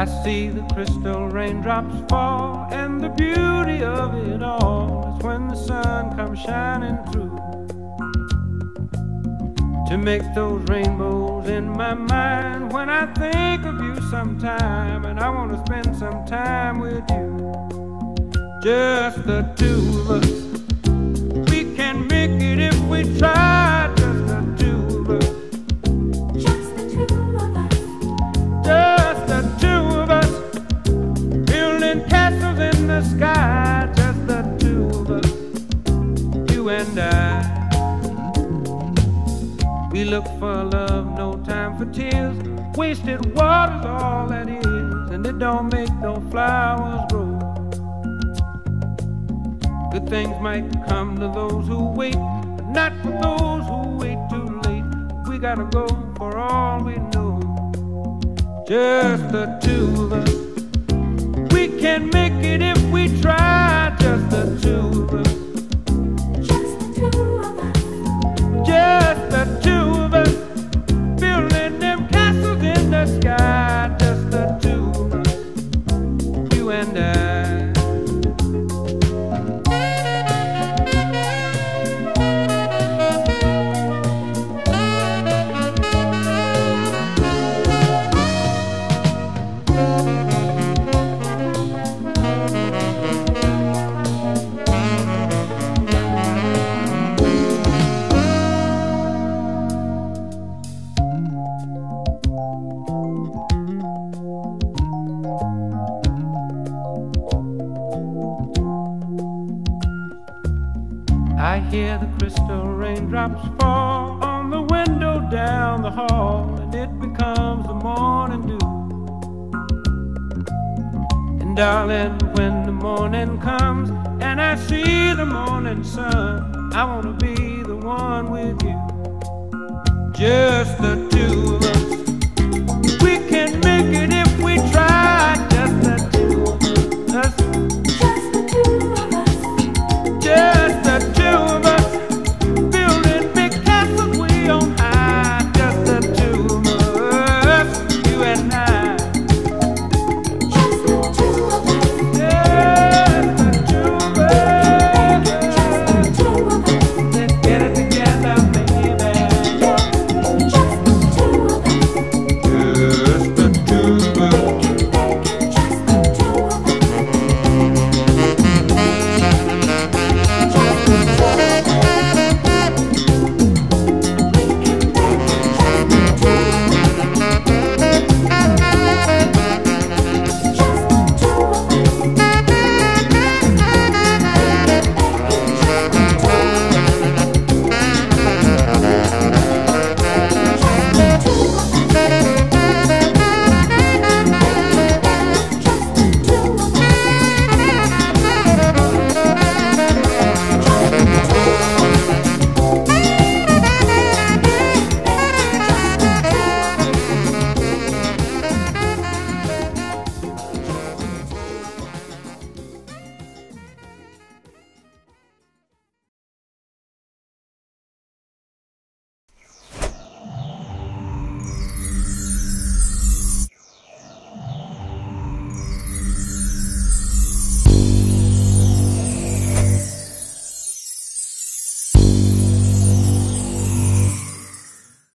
I see the crystal raindrops fall, and the beauty of it all is when the sun comes shining through to make those rainbows in my mind. When I think of you sometime, and I want to spend some time with you, just the two of us. We can make it if we try, just the two of us. Just the two of us. Just the two of us, building castles in the sky, just the two of us, you and I. We look for love, no time for tears. Wasted water's all that is, and it don't make no flowers grow. Good things might come to those who wait, but not for those who wait too late. We gotta go for all we know, just the two of us. We can make it if we try, just the two of us. Just the two of us. Just the two of us, building them castles in the sky, just the two of us, you and I. I hear the crystal raindrops fall on the window down the hall, and it becomes the morning dew. And darling, when the morning comes and I see the morning sun, I want to be the one with you, just the two of us.